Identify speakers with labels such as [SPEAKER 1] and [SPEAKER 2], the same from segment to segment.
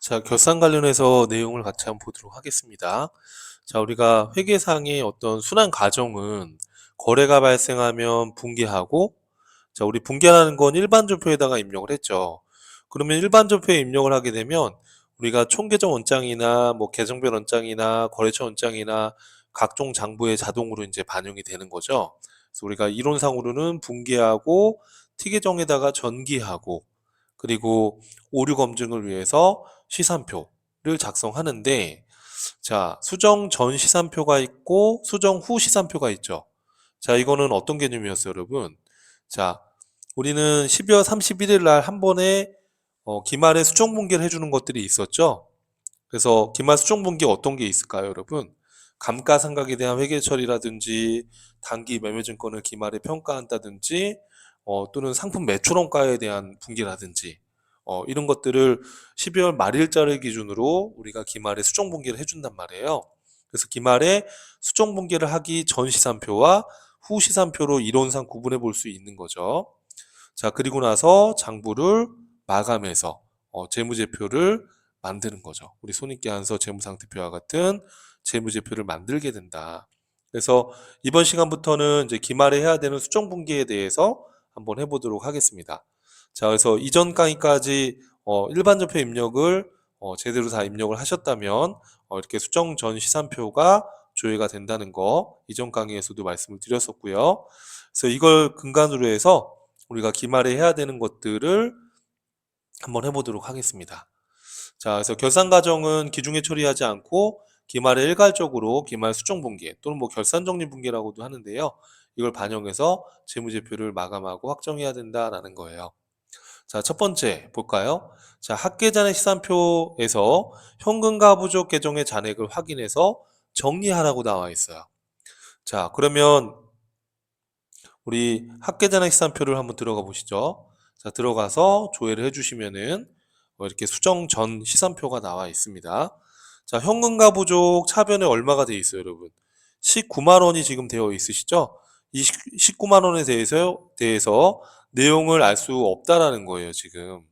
[SPEAKER 1] 자, 결산 관련해서 내용을 같이 한번 보도록 하겠습니다. 자, 우리가 회계상의 어떤 순환 과정은 거래가 발생하면 분기하고, 자, 우리 분기하는 건 일반전표에다가 입력을 했죠. 그러면 일반전표에 입력을 하게 되면 우리가 총계정 원장이나 뭐 계정별 원장이나 거래처 원장이나 각종 장부에 자동으로 이제 반영이 되는 거죠. 그래서 우리가 이론상으로는 분기하고 T계정에다가 전기하고 그리고 오류 검증을 위해서 시산표를 작성하는데, 자, 수정 전 시산표가 있고 수정 후 시산표가 있죠. 자, 이거는 어떤 개념이었어요, 여러분? 자, 우리는 12월 31일 날 한 번에 기말에 수정 분기를 해주는 것들이 있었죠. 그래서 기말 수정 분기 어떤 게 있을까요, 여러분? 감가상각에 대한 회계 처리라든지 단기 매매증권을 기말에 평가한다든지 또는 상품 매출원가에 대한 분기라든지 이런 것들을 12월 말일자를 기준으로 우리가 기말에 수정 분기를 해준단 말이에요. 그래서 기말에 수정 분기를 하기 전 시산표와 후 시산표로 이론상 구분해 볼 수 있는 거죠. 자, 그리고 나서 장부를 마감해서 재무제표를 만드는 거죠. 우리 손익계산서 재무상태표와 같은 재무제표를 만들게 된다. 그래서 이번 시간부터는 이제 기말에 해야 되는 수정분기에 대해서 한번 해보도록 하겠습니다. 자, 그래서 이전 강의까지 일반전표 입력을 제대로 다 입력을 하셨다면 이렇게 수정 전 시산표가 조회가 된다는 거 이전 강의에서도 말씀을 드렸었고요. 그래서 이걸 근간으로 해서 우리가 기말에 해야 되는 것들을 한번 해보도록 하겠습니다. 자, 그래서 결산 과정은 기중에 처리하지 않고 기말에 일괄적으로 기말 수정 분기 또는 뭐 결산 정리 분기라고도 하는데요. 이걸 반영해서 재무제표를 마감하고 확정해야 된다라는 거예요. 자, 첫 번째 볼까요? 자, 합계잔액 시산표에서 현금과 부족 계정의 잔액을 확인해서 정리하라고 나와 있어요. 자, 그러면 우리 합계잔액 시산표를 한번 들어가 보시죠. 자, 들어가서 조회를 해주시면은 이렇게 수정 전 시산표가 나와 있습니다. 자, 현금과 부족 차변에 얼마가 돼 있어요, 여러분? 19만 원이 지금 되어 있으시죠? 이 19만 원에 대해서 내용을 알 수 없다라는 거예요, 지금.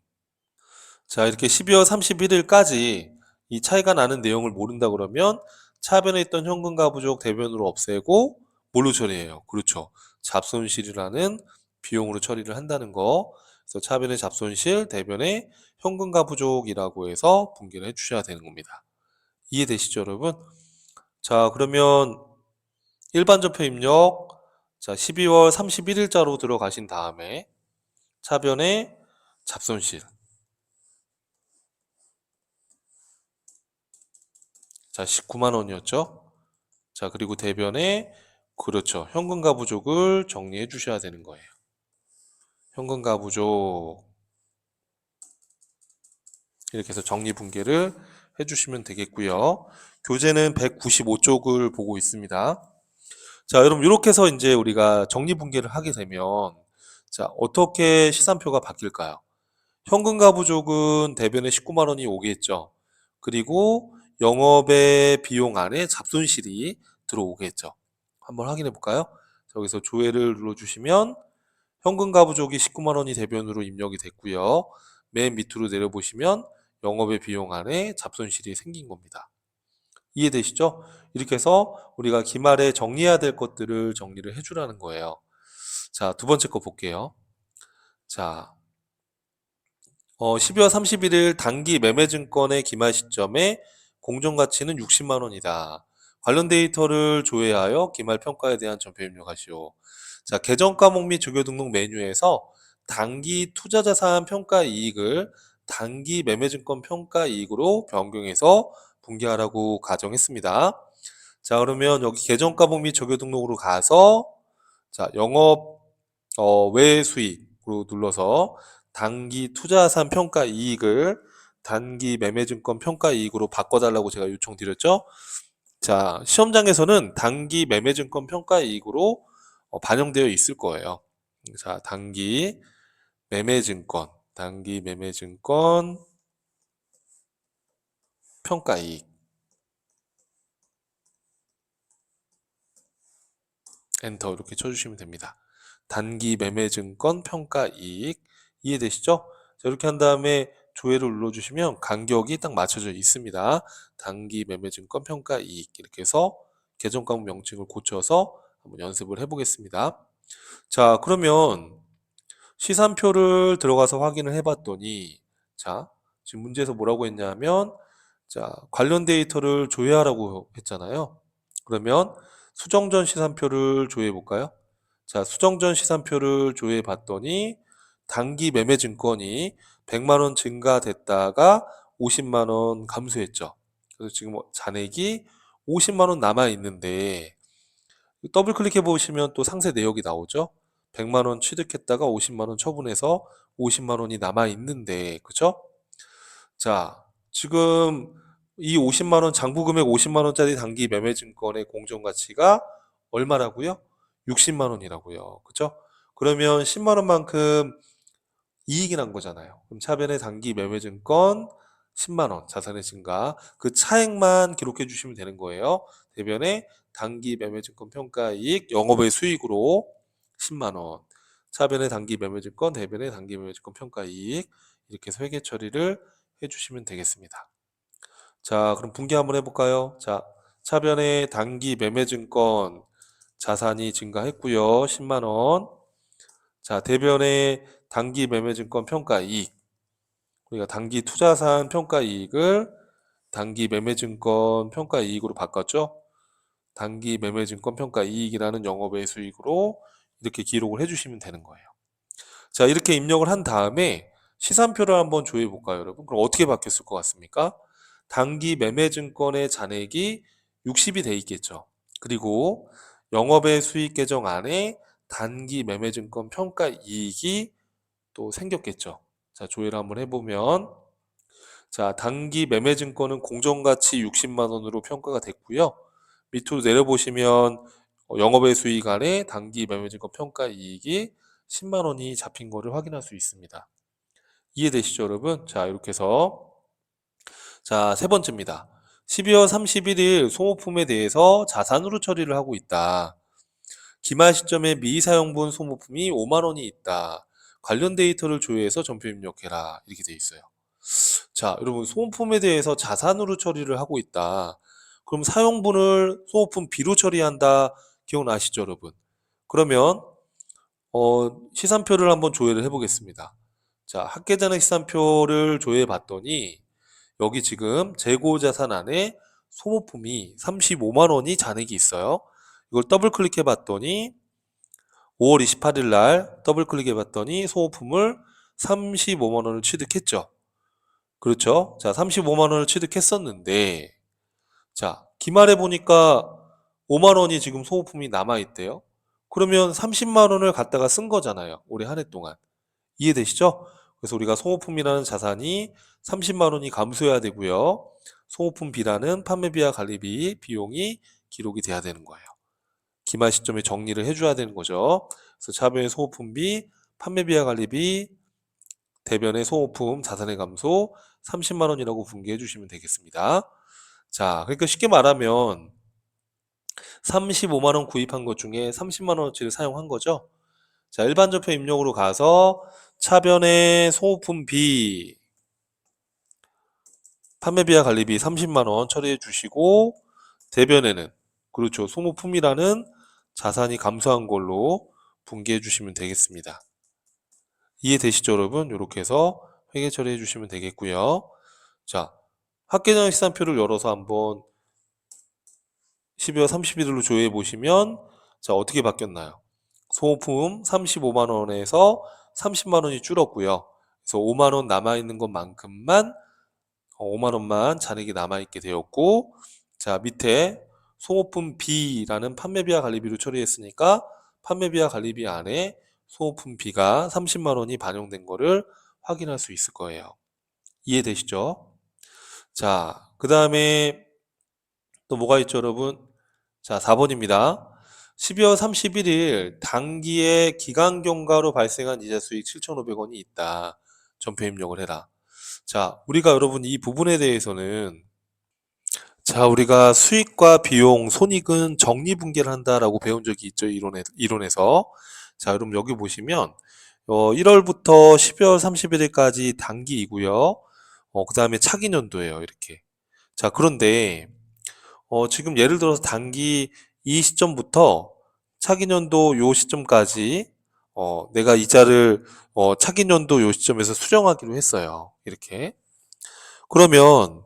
[SPEAKER 1] 자, 이렇게 12월 31일까지 이 차이가 나는 내용을 모른다 그러면 차변에 있던 현금과 부족 대변으로 없애고 뭘로 처리해요? 그렇죠. 잡손실이라는 비용으로 처리를 한다는 거. 그래서 차변의 잡손실, 대변의 현금과 부족이라고 해서 분기를 해주셔야 되는 겁니다. 이해되시죠, 여러분? 자, 그러면 일반전표 입력, 자, 12월 31일자로 들어가신 다음에 차변의 잡손실, 자, 19만 원이었죠? 자, 그리고 대변에 그렇죠. 현금과 부족을 정리해 주셔야 되는 거예요. 현금과 부족 이렇게 해서 정리 분계를 해 주시면 되겠고요. 교재는 195쪽을 보고 있습니다. 자, 여러분 이렇게 해서 이제 우리가 정리 분계를 하게 되면 자, 어떻게 시산표가 바뀔까요? 현금과 부족은 대변에 19만 원이 오겠죠. 그리고 영업의 비용 안에 잡손실이 들어오겠죠. 한번 확인해 볼까요? 여기서 조회를 눌러주시면 현금과 부족이 19만 원이 대변으로 입력이 됐고요. 맨 밑으로 내려보시면 영업의 비용 안에 잡손실이 생긴 겁니다. 이해되시죠? 이렇게 해서 우리가 기말에 정리해야 될 것들을 정리를 해주라는 거예요. 자, 두 번째 거 볼게요. 자, 12월 31일 단기 매매증권의 기말 시점에 공정가치는 60만 원이다. 관련 데이터를 조회하여 기말 평가에 대한 전표 입력하시오. 자, 계정 과목 및 조교 등록 메뉴에서 단기 투자자산 평가 이익을 단기 매매증권 평가 이익으로 변경해서 분기하라고 가정했습니다. 자, 그러면 여기 계정 과목 및 조교 등록으로 가서 자, 영업 외 수익으로 눌러서 단기 투자산 평가 이익을 단기 매매증권 평가 이익으로 바꿔달라고 제가 요청드렸죠. 자, 시험장에서는 단기 매매증권 평가 이익으로 반영되어 있을 거예요. 자, 단기 매매증권 평가 이익. 엔터 이렇게 쳐주시면 됩니다. 단기 매매증권 평가 이익. 이해되시죠? 자, 이렇게 한 다음에 조회를 눌러주시면 간격이 딱 맞춰져 있습니다. 단기 매매증권 평가이익 이렇게 해서 계정 과목 명칭을 고쳐서 한번 연습을 해보겠습니다. 자, 그러면 시산표를 들어가서 확인을 해봤더니 자, 지금 문제에서 뭐라고 했냐면 자, 관련 데이터를 조회하라고 했잖아요. 그러면 수정전 시산표를 조회해 볼까요? 자, 수정전 시산표를 조회해 봤더니 단기 매매 증권이 100만 원 증가됐다가 50만 원 감소했죠. 그래서 지금 잔액이 50만 원 남아 있는데 더블 클릭해 보시면 또 상세 내역이 나오죠. 100만 원 취득했다가 50만 원 처분해서 50만 원이 남아 있는데 그죠? 자, 지금 이 50만 원 장부 금액 50만 원짜리 단기 매매 증권의 공정 가치가 얼마라고요? 60만 원이라고요. 그죠? 그러면 10만 원만큼 이익이 난 거잖아요. 그럼 차변의 단기 매매 증권 10만 원 자산의 증가 그 차액만 기록해 주시면 되는 거예요. 대변의 단기 매매 증권 평가이익 영업의 수익으로 10만 원. 차변의 단기 매매 증권 대변의 단기 매매 증권 평가이익 이렇게 해서 회계 처리를 해 주시면 되겠습니다. 자, 그럼 분기 한번 해볼까요? 자, 차변의 단기 매매 증권 자산이 증가했고요. 10만 원. 자, 대변의 단기 매매증권 평가이익 우리가 단기 투자산 평가이익을 단기 매매증권 평가이익으로 바꿨죠. 단기 매매증권 평가이익이라는 영업외 수익으로 이렇게 기록을 해주시면 되는 거예요. 자, 이렇게 입력을 한 다음에 시산표를 한번 조회해 볼까요, 여러분? 그럼 어떻게 바뀌었을 것 같습니까? 단기 매매증권의 잔액이 60이 돼 있겠죠. 그리고 영업외 수익 계정 안에 단기 매매증권 평가이익이 또 생겼겠죠. 자, 조회를 한번 해보면 자, 단기 매매증권은 공정가치 60만 원으로 평가가 됐고요. 밑으로 내려보시면 영업외 수익 안에 단기 매매증권 평가이익이 10만 원이 잡힌 거를 확인할 수 있습니다. 이해되시죠, 여러분? 자, 이렇게 해서 자, 세 번째입니다. 12월 31일 소모품에 대해서 자산으로 처리를 하고 있다. 기말 시점에 미사용분 소모품이 5만 원이 있다. 관련 데이터를 조회해서 전표 입력해라. 이렇게 돼 있어요. 자, 여러분 소모품에 대해서 자산으로 처리를 하고 있다. 그럼 사용분을 소모품 B로 처리한다. 기억나시죠, 여러분? 그러면 시산표를 한번 조회를 해보겠습니다. 자, 학계잔액 시산표를 조회해 봤더니 여기 지금 재고자산 안에 소모품이 35만 원이 잔액이 있어요. 이걸 더블 클릭해 봤더니 5월 28일 날 더블 클릭해 봤더니 소모품을 35만 원을 취득했죠. 그렇죠? 자, 35만 원을 취득했었는데 자, 기말해 보니까 5만 원이 지금 소모품이 남아 있대요. 그러면 30만 원을 갖다가 쓴 거잖아요. 올해 한 해 동안. 이해되시죠? 그래서 우리가 소모품이라는 자산이 30만 원이 감소해야 되고요. 소모품 B라는 판매비와 관리비 비용이 기록이 돼야 되는 거예요. 기말 시점에 정리를 해줘야 되는 거죠. 그래서 차변의 소모품비, 판매비와 관리비, 대변의 소모품, 자산의 감소 30만 원이라고 분기해 주시면 되겠습니다. 자, 그러니까 쉽게 말하면 35만 원 구입한 것 중에 30만 원어치를 사용한 거죠. 자, 일반 전표 입력으로 가서 차변의 소모품 B, 판매비와 관리비 30만 원 처리해 주시고 대변에는 그렇죠. 소모품이라는 자산이 감소한 걸로 분기해 주시면 되겠습니다. 이해되시죠, 여러분? 이렇게 해서 회계 처리해 주시면 되겠고요. 자, 학계장 시산표를 열어서 한번 12월 31일로 조회해 보시면 자, 어떻게 바뀌었나요? 소모품 35만 원에서 30만 원이 줄었고요. 그래서 5만 원 남아 있는 것만큼만 5만 원만 잔액이 남아 있게 되었고 자, 밑에 소모품 B라는 판매비와 관리비로 처리했으니까 판매비와 관리비 안에 소모품 B가 30만 원이 반영된 거를 확인할 수 있을 거예요. 이해되시죠? 자, 그 다음에 또 뭐가 있죠, 여러분? 자, 4번입니다. 12월 31일 단기에 기간 경과로 발생한 이자 수익 7,500원이 있다. 전표 입력을 해라. 자, 우리가 여러분 이 부분에 대해서는 자, 우리가 수익과 비용, 손익은 정리분계를 한다라고 배운 적이 있죠, 이론에서. 자, 여러분 여기 보시면 1월부터 12월 31일까지 단기이고요. 그 다음에 차기년도예요. 이렇게. 자, 그런데 지금 예를 들어서 단기 이 시점부터 차기년도 요 시점까지 내가 이자를 차기년도 요 시점에서 수령하기로 했어요. 이렇게. 그러면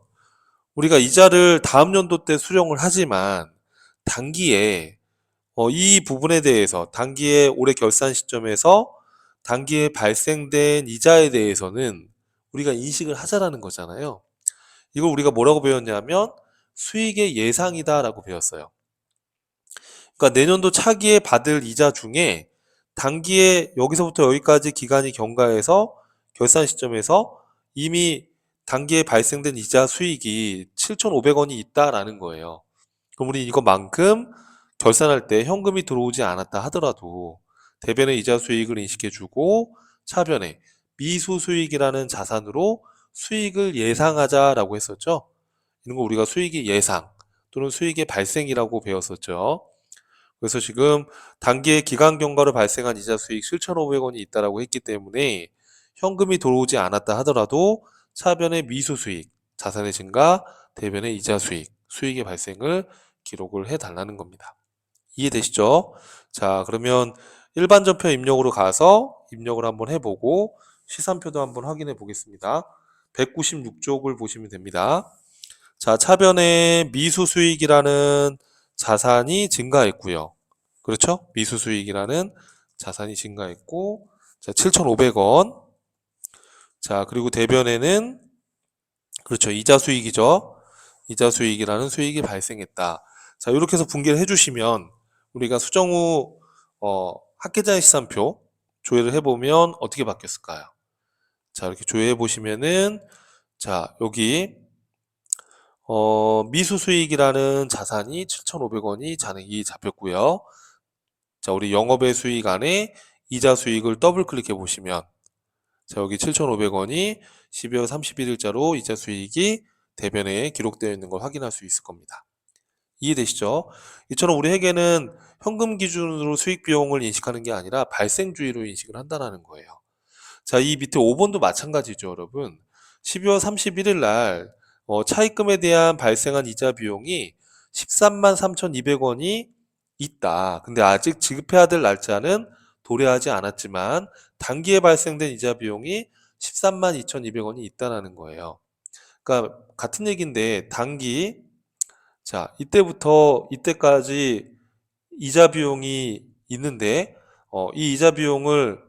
[SPEAKER 1] 우리가 이자를 다음 연도 때 수령을 하지만 단기에 이 부분에 대해서 단기에 올해 결산 시점에서 단기에 발생된 이자에 대해서는 우리가 인식을 하자라는 거잖아요. 이걸 우리가 뭐라고 배웠냐면 수익의 예상이다라고 배웠어요. 그러니까 내년도 차기에 받을 이자 중에 단기에 여기서부터 여기까지 기간이 경과해서 결산 시점에서 이미 단기에 발생된 이자 수익이 7,500원이 있다라는 거예요. 그럼 우리 이거만큼 결산할 때 현금이 들어오지 않았다 하더라도 대변의 이자 수익을 인식해주고 차변에 미수 수익이라는 자산으로 수익을 예상하자라고 했었죠. 이런 거 우리가 수익의 예상 또는 수익의 발생이라고 배웠었죠. 그래서 지금 단기의 기간 경과로 발생한 이자 수익 7,500원이 있다라고 했기 때문에 현금이 들어오지 않았다 하더라도 차변의 미수 수익, 자산의 증가, 대변의 이자 수익, 수익의 발생을 기록을 해 달라는 겁니다. 이해되시죠? 자, 그러면 일반 전표 입력으로 가서 입력을 한번 해보고 시산표도 한번 확인해 보겠습니다. 196쪽을 보시면 됩니다. 자, 차변에 미수 수익이라는 자산이 증가했고요. 그렇죠? 미수 수익이라는 자산이 증가했고, 자, 7,500원. 자, 그리고 대변에는 그렇죠. 이자 수익이죠. 이자 수익이라는 수익이 발생했다. 자, 이렇게 해서 분개를 해주시면 우리가 수정 후 합계자의 시산표 조회를 해보면 어떻게 바뀌었을까요? 자, 이렇게 조회해 보시면은 자, 여기 미수 수익이라는 자산이 7,500원이 잔액이 잡혔고요. 자, 우리 영업의 수익 안에 이자 수익을 더블 클릭해 보시면 자, 여기 7,500원이 12월 31일자로 이자 수익이 대변에 기록되어 있는 걸 확인할 수 있을 겁니다. 이해되시죠? 이처럼 우리 회계는 현금 기준으로 수익 비용을 인식하는 게 아니라 발생주의로 인식을 한다는 거예요. 자, 이 밑에 5번도 마찬가지죠, 여러분. 12월 31일 날 차입금에 대한 발생한 이자 비용이 13만 3,200원이 있다. 근데 아직 지급해야 될 날짜는 도래하지 않았지만 단기에 발생된 이자 비용이 13만 2,200원이 있다는 거예요. 그러니까 같은 얘기인데 단기 자, 이때부터 이때까지 이자 비용이 있는데 이 이자 비용을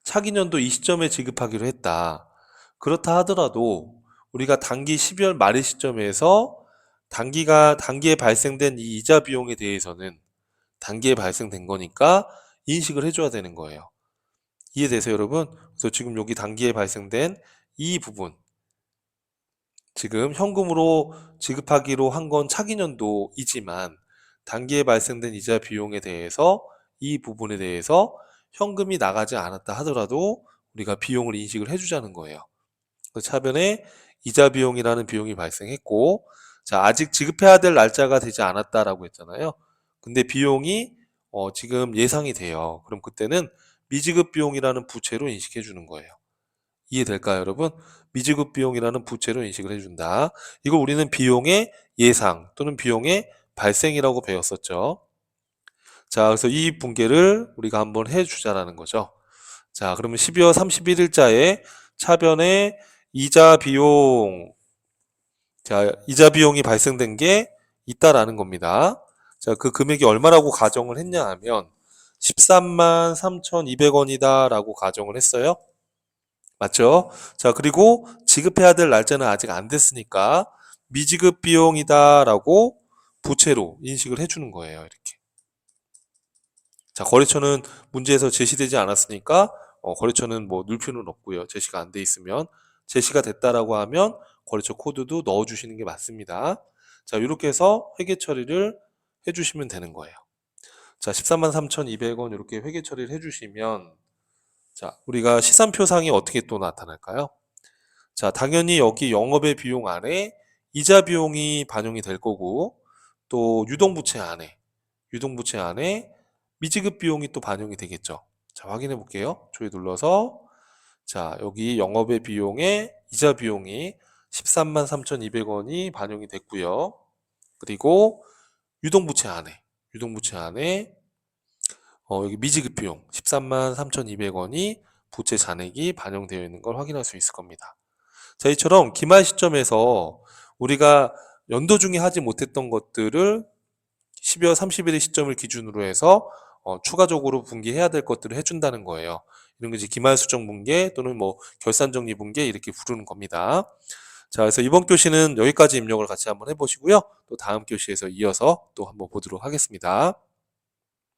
[SPEAKER 1] 차기년도 이 시점에 지급하기로 했다. 그렇다 하더라도 우리가 단기 12월 말일 시점에서 단기에 발생된 이 이자 비용에 대해서는 단기에 발생된 거니까 인식을 해줘야 되는 거예요. 이해되세요, 여러분? 그래서 지금 여기 단기에 발생된 이 부분, 지금 현금으로 지급하기로 한 건 차기년도이지만 단기에 발생된 이자 비용에 대해서 이 부분에 대해서 현금이 나가지 않았다 하더라도 우리가 비용을 인식을 해주자는 거예요. 그 차변에 이자 비용이라는 비용이 발생했고, 자, 아직 지급해야 될 날짜가 되지 않았다라고 했잖아요. 근데 비용이 지금 예상이 돼요. 그럼 그때는 미지급 비용이라는 부채로 인식해 주는 거예요. 이해될까요, 여러분? 미지급 비용이라는 부채로 인식을 해준다. 이걸 우리는 비용의 예상 또는 비용의 발생이라고 배웠었죠. 자, 그래서 이 분계를 우리가 한번 해주자라는 거죠. 자, 그러면 12월 31일자에 차변에 이자 비용, 자, 이자 비용이 발생된 게 있다라는 겁니다. 자, 그 금액이 얼마라고 가정을 했냐 하면 13만 3,200원이다 라고 가정을 했어요. 맞죠? 자, 그리고 지급해야 될 날짜는 아직 안 됐으니까 미지급 비용이다 라고 부채로 인식을 해주는 거예요. 이렇게. 자, 거래처는 문제에서 제시되지 않았으니까 거래처는 뭐 넣을 필요는 없고요. 제시가 안 돼 있으면 제시가 됐다라고 하면 거래처 코드도 넣어주시는 게 맞습니다. 자, 이렇게 해서 회계 처리를 해주시면 되는 거예요. 자, 13만 3,200원 이렇게 회계 처리를 해주시면 자, 우리가 시산표상이 어떻게 또 나타날까요? 자, 당연히 여기 영업의 비용 안에 이자 비용이 반영이 될 거고 또 유동부채 안에 미지급 비용이 또 반영이 되겠죠. 자, 확인해 볼게요. 조회 눌러서 자, 여기 영업의 비용에 이자 비용이 13만 3,200원이 반영이 됐고요. 그리고 유동부채 안에 여기 미지급 비용 13만 3,200원이 부채 잔액이 반영되어 있는 걸 확인할 수 있을 겁니다. 자, 이처럼 기말 시점에서 우리가 연도 중에 하지 못했던 것들을 12월 30일의 시점을 기준으로 해서 추가적으로 분기해야 될 것들을 해준다는 거예요. 이런 게 이제 기말 수정 분계 또는 뭐 결산 정리 분계 이렇게 부르는 겁니다. 자, 그래서 이번 교시는 여기까지 입력을 같이 한번 해보시고요. 또 다음 교시에서 이어서 또 한번 보도록 하겠습니다.